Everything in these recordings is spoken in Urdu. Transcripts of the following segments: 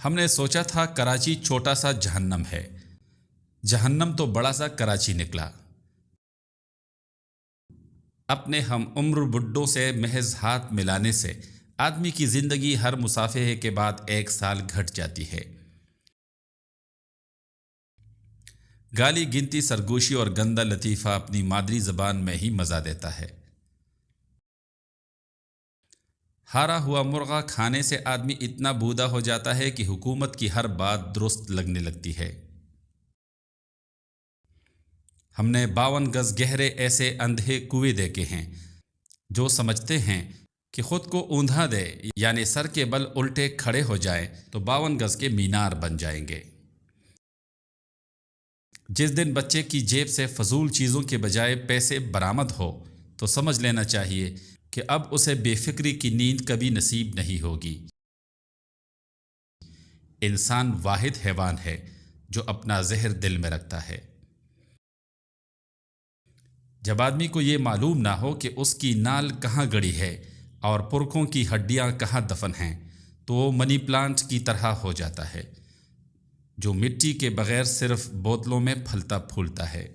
ہم نے سوچا تھا کراچی چھوٹا سا جہنم ہے، جہنم تو بڑا سا کراچی نکلا۔ اپنے ہم عمر بڈھوں سے محض ہاتھ ملانے سے آدمی کی زندگی ہر مصافحے کے بعد 1 سال گھٹ جاتی ہے۔ گالی گنتی، سرگوشی اور گندا لطیفہ اپنی مادری زبان میں ہی مزہ دیتا ہے۔ ہارا ہوا مرغا کھانے سے آدمی اتنا بودا ہو جاتا ہے کہ حکومت کی ہر بات درست لگنے لگتی ہے۔ ہم نے 52 گز گہرے ایسے اندھے کنویں دیکھے ہیں جو سمجھتے ہیں کہ خود کو اوندھا دے، یعنی سر کے بل الٹے کھڑے ہو جائیں تو 52 گز کے مینار بن جائیں گے۔ جس دن بچے کی جیب سے فضول چیزوں کے بجائے پیسے برآمد ہو تو سمجھ لینا چاہیے کہ اب اسے بے فکری کی نیند کبھی نصیب نہیں ہوگی۔ انسان واحد حیوان ہے جو اپنا زہر دل میں رکھتا ہے۔ جب آدمی کو یہ معلوم نہ ہو کہ اس کی نال کہاں گڑی ہے اور پرکھوں کی ہڈیاں کہاں دفن ہیں تو وہ منی پلانٹ کی طرح ہو جاتا ہے جو مٹی کے بغیر صرف بوتلوں میں پھلتا پھولتا ہے۔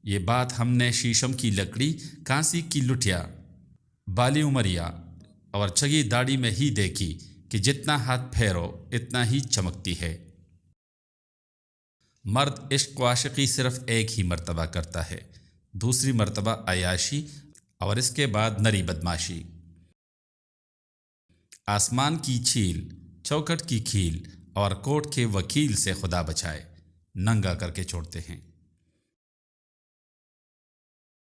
یہ بات ہم نے شیشم کی لکڑی، کانسی کی لٹیا، بالی عمریا اور چگی داڑھی میں ہی دیکھی کہ جتنا ہاتھ پھیرو اتنا ہی چمکتی ہے۔ مرد عشق و عاشقی صرف ایک ہی مرتبہ کرتا ہے، دوسری مرتبہ عیاشی اور اس کے بعد نری بدماشی۔ آسمان کی چھیل، چوکھٹ کی کھیل اور کوٹ کے وکیل سے خدا بچائے، ننگا کر کے چھوڑتے ہیں۔